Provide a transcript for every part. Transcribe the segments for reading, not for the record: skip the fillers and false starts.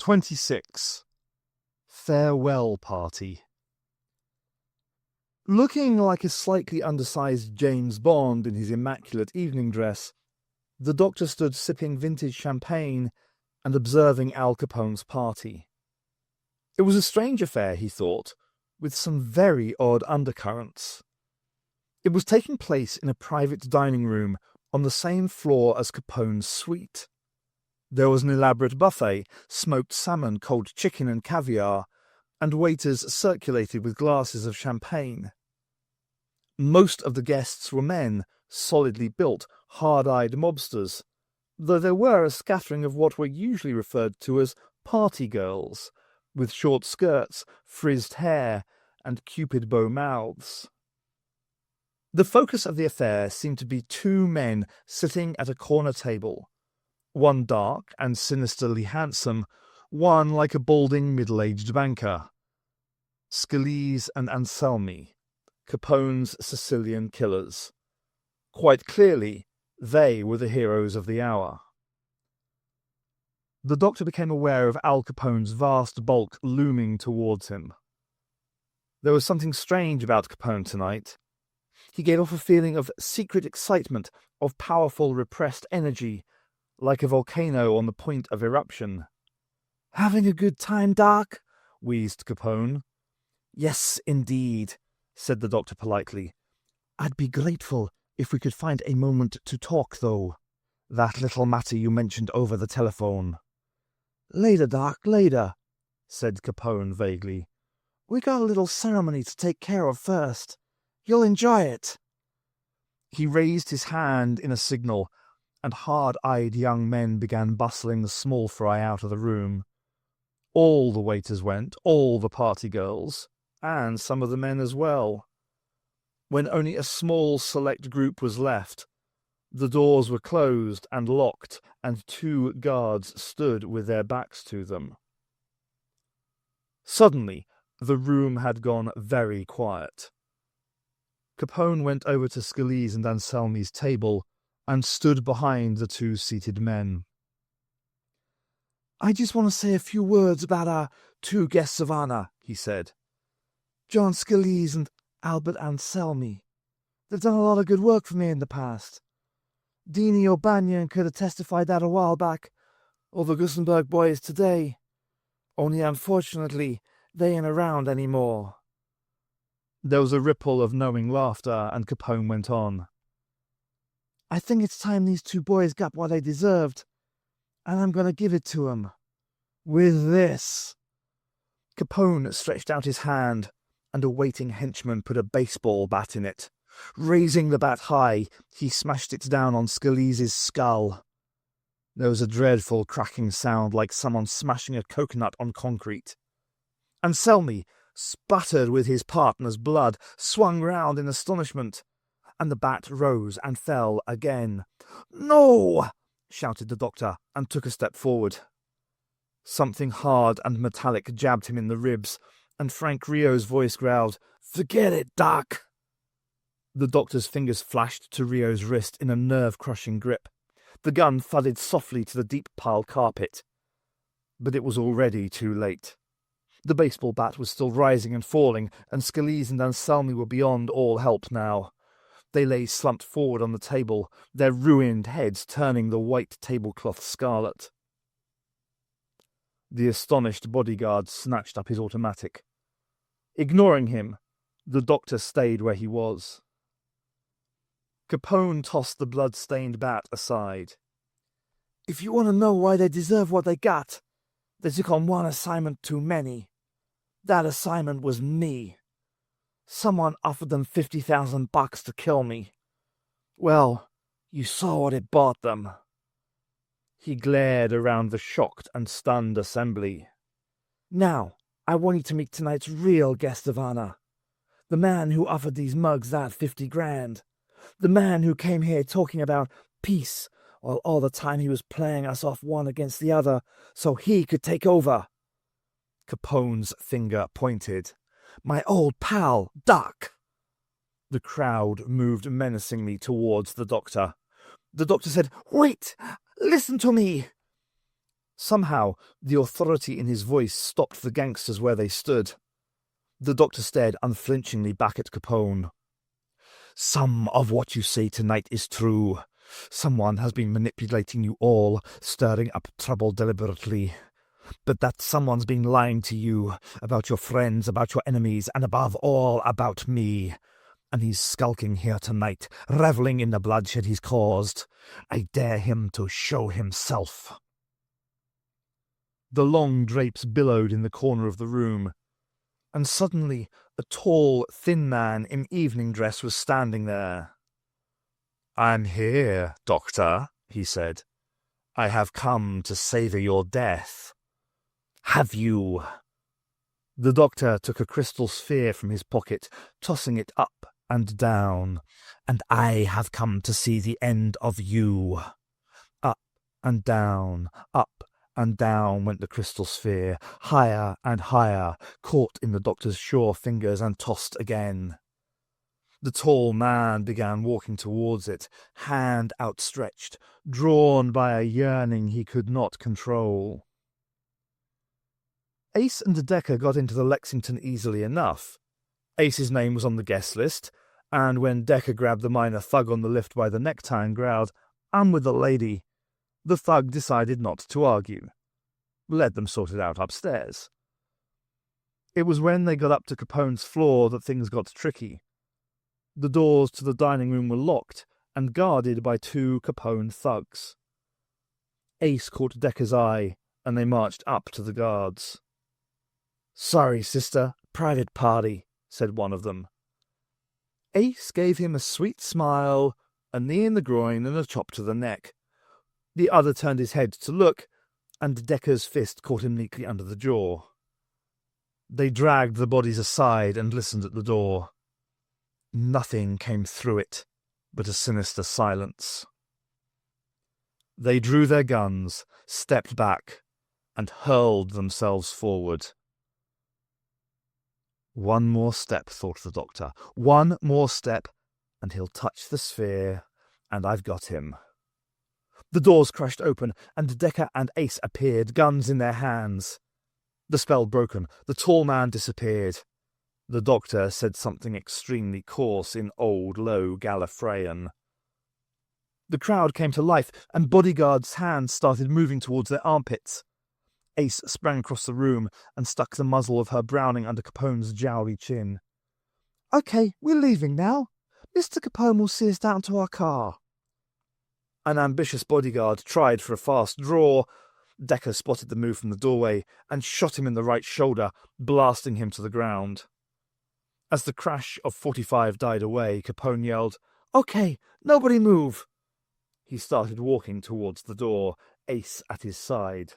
26. Farewell Party. Looking like a slightly undersized James Bond in his immaculate evening dress, the doctor stood sipping vintage champagne and observing Al Capone's party. It was a strange affair, he thought, with some very odd undercurrents. It was taking place in a private dining room on the same floor as Capone's suite. There was an elaborate buffet, smoked salmon, cold chicken and caviar, and waiters circulated with glasses of champagne. Most of the guests were men, solidly built, hard-eyed mobsters, though there were a scattering of what were usually referred to as party girls, with short skirts, frizzed hair, and cupid bow mouths. The focus of the affair seemed to be two men sitting at a corner table, one dark and sinisterly handsome, one like a balding middle-aged banker. Scalise and Anselmi, Capone's Sicilian killers. Quite clearly, they were the heroes of the hour. The doctor became aware of Al Capone's vast bulk looming towards him. There was something strange about Capone tonight. He gave off a feeling of secret excitement, of powerful repressed energy, like a volcano on the point of eruption. "Having a good time, Doc?" wheezed Capone. "Yes, indeed," said the doctor politely. "I'd be grateful if we could find a moment to talk, though. That little matter you mentioned over the telephone." "Later, Doc, later," said Capone vaguely. "We got a little ceremony to take care of first. You'll enjoy it." He raised his hand in a signal, and hard-eyed young men began bustling the small fry out of the room. All the waiters went, all the party girls, and some of the men as well. When only a small select group was left, the doors were closed and locked, and two guards stood with their backs to them. Suddenly, the room had gone very quiet. Capone went over to Scalise and Anselmi's table and stood behind the two seated men. "I just want to say a few words about our two guests of honor," he said. "John Scalise and Albert Anselmi. They've done a lot of good work for me in the past. Deanie O'Banion could have testified that a while back, or the Gusenberg boys today. Only unfortunately, they ain't around anymore." There was a ripple of knowing laughter, and Capone went on. "I think it's time these two boys got what they deserved, and I'm going to give it to 'em. With this." Capone stretched out his hand, and a waiting henchman put a baseball bat in it. Raising the bat high, he smashed it down on Scalise's skull. There was a dreadful cracking sound like someone smashing a coconut on concrete. Anselmi, spattered with his partner's blood, swung round in astonishment, and the bat rose and fell again. "No!" shouted the doctor, and took a step forward. Something hard and metallic jabbed him in the ribs, and Frank Rio's voice growled, "Forget it, Doc." The doctor's fingers flashed to Rio's wrist in a nerve-crushing grip. The gun thudded softly to the deep-piled carpet. But it was already too late. The baseball bat was still rising and falling, and Scalise and Anselmi were beyond all help now. They lay slumped forward on the table, their ruined heads turning the white tablecloth scarlet. The astonished bodyguard snatched up his automatic. Ignoring him, the doctor stayed where he was. Capone tossed the blood-stained bat aside. "If you want to know why they deserve what they got, they took on one assignment too many. That assignment was me. Someone offered them $50,000 to kill me. Well, you saw what it bought them." He glared around the shocked and stunned assembly. "Now, I want you to meet tonight's real guest of honor. The man who offered these mugs that 50 grand. The man who came here talking about peace, while all the time he was playing us off one against the other so he could take over." Capone's finger pointed. "My old pal, Doc." The crowd moved menacingly towards the doctor. The doctor said, "Wait! Listen to me!" Somehow, the authority in his voice stopped the gangsters where they stood. The doctor stared unflinchingly back at Capone. "Some of what you say tonight is true. Someone has been manipulating you all, stirring up trouble deliberately. But that someone's been lying to you about your friends, about your enemies, and above all, about me. And he's skulking here tonight, reveling in the bloodshed he's caused. I dare him to show himself." The long drapes billowed in the corner of the room, and suddenly a tall, thin man in evening dress was standing there. "I'm here, Doctor," he said. "I have come to savour your death." "Have you?" The doctor took a crystal sphere from his pocket, tossing it up and down. "And I have come to see the end of you." Up and down, up and down went the crystal sphere, higher and higher, caught in the doctor's sure fingers and tossed again. The tall man began walking towards it, hand outstretched, drawn by a yearning he could not control. Ace and Decker got into the Lexington easily enough. Ace's name was on the guest list, and when Decker grabbed the minor thug on the lift by the necktie and growled, "I'm with the lady," the thug decided not to argue. Let them sort it out upstairs. It was when they got up to Capone's floor that things got tricky. The doors to the dining room were locked and guarded by 2 Capone thugs. Ace caught Decker's eye, and they marched up to the guards. "Sorry, sister, private party," said one of them. Ace gave him a sweet smile, a knee in the groin and a chop to the neck. The other turned his head to look, and Decker's fist caught him neatly under the jaw. They dragged the bodies aside and listened at the door. Nothing came through it but a sinister silence. They drew their guns, stepped back, and hurled themselves forward. One more step, thought the doctor. One more step, and he'll touch the sphere, and I've got him. The doors crashed open, and Decker and Ace appeared, guns in their hands. The spell broken, the tall man disappeared. The doctor said something extremely coarse in old, low Gallifreyan. The crowd came to life, and bodyguards' hands started moving towards their armpits. Ace sprang across the room and stuck the muzzle of her Browning under Capone's jowly chin. "Okay, we're leaving now. Mr. Capone will see us down to our car." An ambitious bodyguard tried for a fast draw. Decker spotted the move from the doorway and shot him in the right shoulder, blasting him to the ground. As the crash of 45 died away, Capone yelled, "Okay, nobody move." He started walking towards the door, Ace at his side.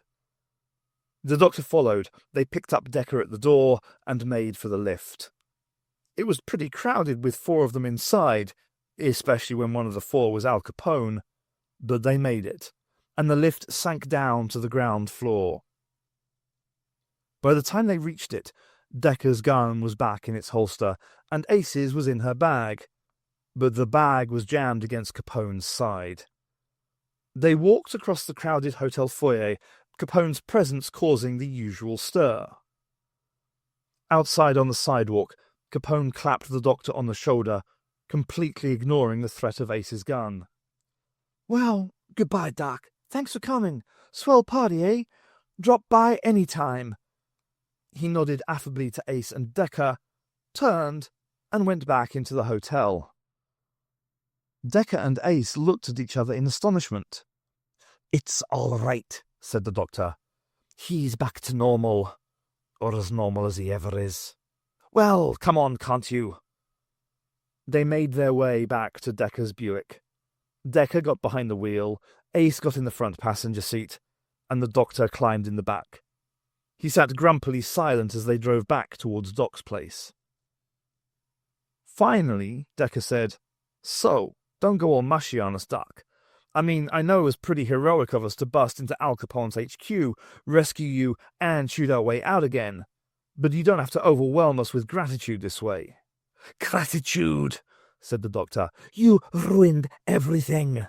The doctor followed. They picked up Decker at the door and made for the lift. It was pretty crowded with 4 of them inside, especially when one of the 4 was Al Capone, but they made it, and the lift sank down to the ground floor. By the time they reached it, Decker's gun was back in its holster, and Ace's was in her bag, but the bag was jammed against Capone's side. They walked across the crowded hotel foyer, Capone's presence causing the usual stir. Outside on the sidewalk, Capone clapped the doctor on the shoulder, completely ignoring the threat of Ace's gun. "Well, goodbye, Doc. Thanks for coming. Swell party, eh? Drop by any time." He nodded affably to Ace and Decker, turned, and went back into the hotel. Decker and Ace looked at each other in astonishment. "It's all right," said the doctor. "He's back to normal, or as normal as he ever is. Well, come on, can't you?" They made their way back to Decker's Buick. Decker got behind the wheel, Ace got in the front passenger seat, and the doctor climbed in the back. He sat grumpily silent as they drove back towards Doc's place. Finally, Decker said, "So, don't go all mushy on us, Doc. I mean, I know it was pretty heroic of us to bust into Al Capone's HQ, rescue you, and shoot our way out again. But you don't have to overwhelm us with gratitude this way." "Gratitude," said the doctor. "You ruined everything.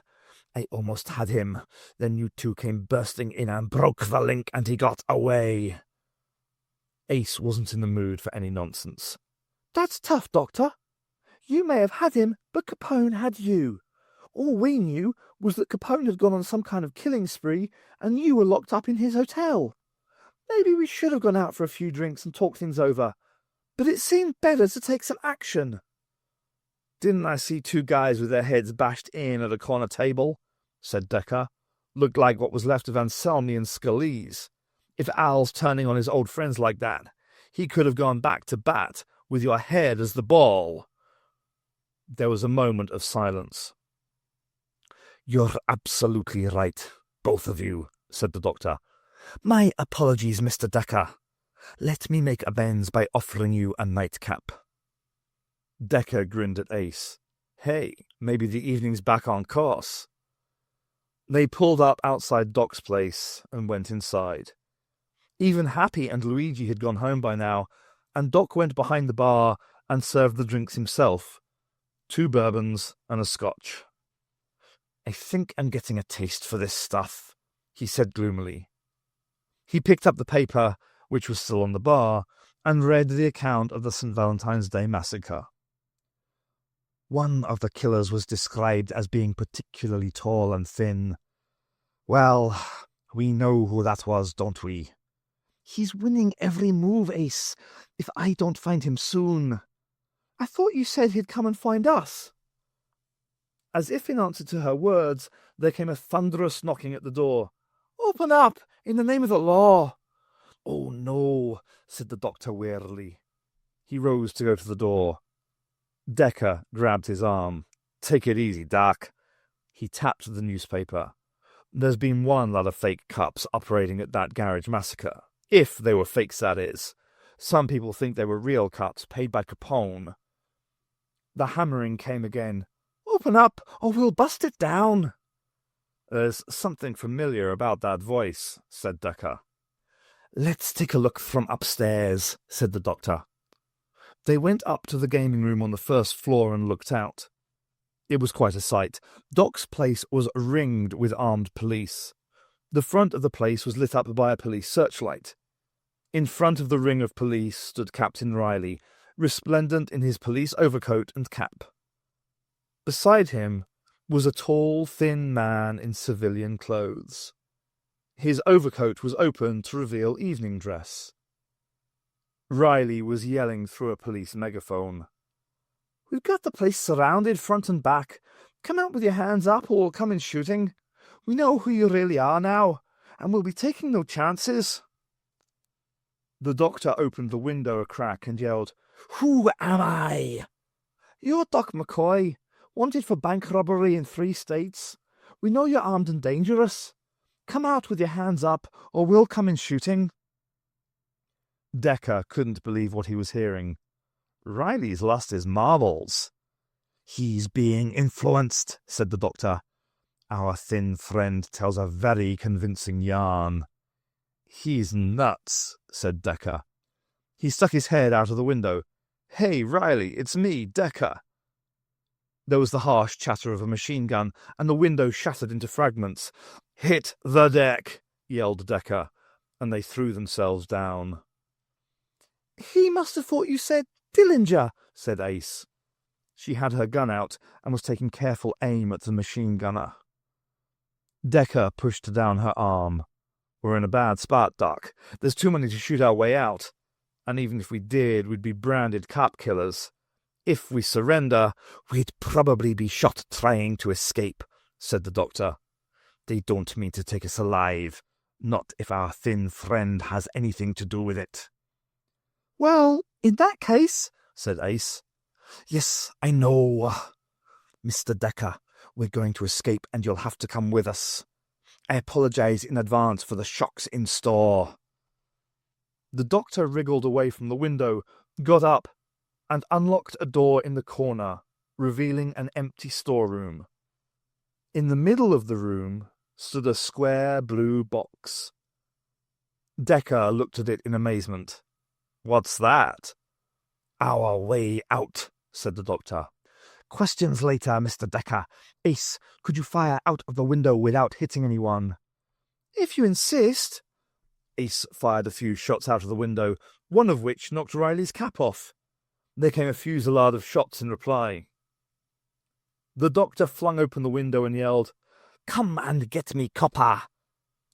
I almost had him. Then you two came bursting in and broke the link, and he got away. Ace wasn't in the mood for any nonsense. That's tough, Doctor. You may have had him, but Capone had you. All we knew was that Capone had gone on some kind of killing spree, and you were locked up in his hotel. Maybe we should have gone out for a few drinks and talked things over, but it seemed better to take some action. Didn't I see two guys with their heads bashed in at a corner table? Said Decker. Looked like what was left of Anselmi and Scalise. If Al's turning on his old friends like that, he could have gone back to bat with your head as the ball. There was a moment of silence. You're absolutely right, both of you, said the doctor. My apologies, Mr. Decker. Let me make amends by offering you a nightcap. Decker grinned at Ace. Hey, maybe the evening's back on course. They pulled up outside Doc's place and went inside. Even Happy and Luigi had gone home by now, and Doc went behind the bar and served the drinks himself. 2 bourbons and a scotch. I think I'm getting a taste for this stuff, he said gloomily. He picked up the paper, which was still on the bar, and read the account of the St. Valentine's Day massacre. One of the killers was described as being particularly tall and thin. Well, we know who that was, don't we? He's winning every move, Ace, if I don't find him soon. I thought you said he'd come and find us. As if in answer to her words, there came a thunderous knocking at the door. Open up, in the name of the law. Oh, no, said the doctor wearily. He rose to go to the door. Decker grabbed his arm. Take it easy, Doc. He tapped the newspaper. There's been one lot of fake cops operating at that garage massacre. If they were fakes, that is. Some people think they were real cops paid by Capone. The hammering came again. Open up, or we'll bust it down. There's something familiar about that voice, said Decker. Let's take a look from upstairs, said the doctor. They went up to the gaming room on the first floor and looked out. It was quite a sight. Doc's place was ringed with armed police. The front of the place was lit up by a police searchlight. In front of the ring of police stood Captain Riley, resplendent in his police overcoat and cap. Beside him was a tall, thin man in civilian clothes. His overcoat was open to reveal evening dress. Riley was yelling through a police megaphone. We've got the place surrounded front and back. Come out with your hands up or we'll come in shooting. We know who you really are now, and we'll be taking no chances. The doctor opened the window a crack and yelled, Who am I? You're Doc McCoy, wanted for bank robbery in 3 states. We know you're armed and dangerous. Come out with your hands up, or we'll come in shooting. Decker couldn't believe what he was hearing. Riley's lost his marbles. He's being influenced, said the doctor. Our thin friend tells a very convincing yarn. He's nuts, said Decker. He stuck his head out of the window. Hey, Riley, it's me, Decker. There was the harsh chatter of a machine gun, and the window shattered into fragments. Hit the deck, yelled Decker, and they threw themselves down. He must have thought you said Dillinger, said Ace. She had her gun out and was taking careful aim at the machine gunner. Decker pushed down her arm. We're in a bad spot, Doc. There's too many to shoot our way out. And even if we did, we'd be branded cop killers. If we surrender, we'd probably be shot trying to escape, said the doctor. They don't mean to take us alive. Not if our thin friend has anything to do with it. Well, in that case, said Ace. Yes, I know. Mr. Decker, we're going to escape and you'll have to come with us. I apologize in advance for the shocks in store. The doctor wriggled away from the window, got up, and unlocked a door in the corner, revealing an empty storeroom. In the middle of the room stood a square blue box. Decker looked at it in amazement. What's that? Our way out, said the doctor. Questions later, Mr. Decker. Ace, could you fire out of the window without hitting anyone? If you insist. Ace fired a few shots out of the window, one of which knocked Riley's cap off. There came a fusillade of shots in reply. The doctor flung open the window and yelled, "Come and get me, copper!"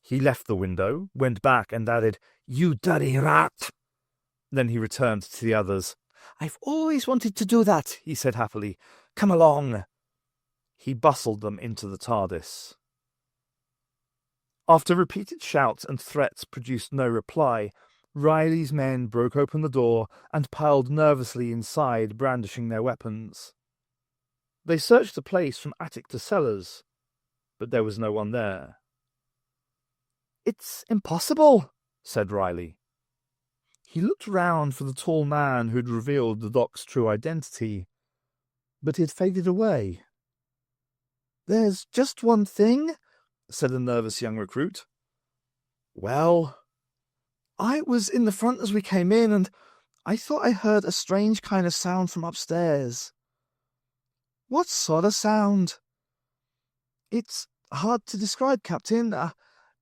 He left the window, went back and added, "You dirty rat!" Then he returned to the others. "I've always wanted to do that," he said happily. "Come along." He bustled them into the TARDIS. After repeated shouts and threats produced no reply, Riley's men broke open the door and piled nervously inside, brandishing their weapons. They searched the place from attic to cellars, but there was no one there. "It's impossible," said Riley. He looked round for the tall man who had revealed the doc's true identity, but he had faded away. "There's just one thing," said the nervous young recruit. "Well?" "I was in the front as we came in, and I thought I heard a strange kind of sound from upstairs." "What sort of sound?" "It's hard to describe, Captain.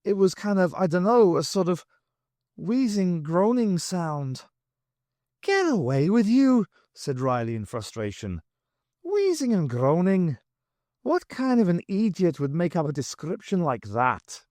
It was kind of, I don't know, a sort of wheezing, groaning sound." "Get away with you," said Riley in frustration. "Wheezing and groaning? What kind of an idiot would make up a description like that?"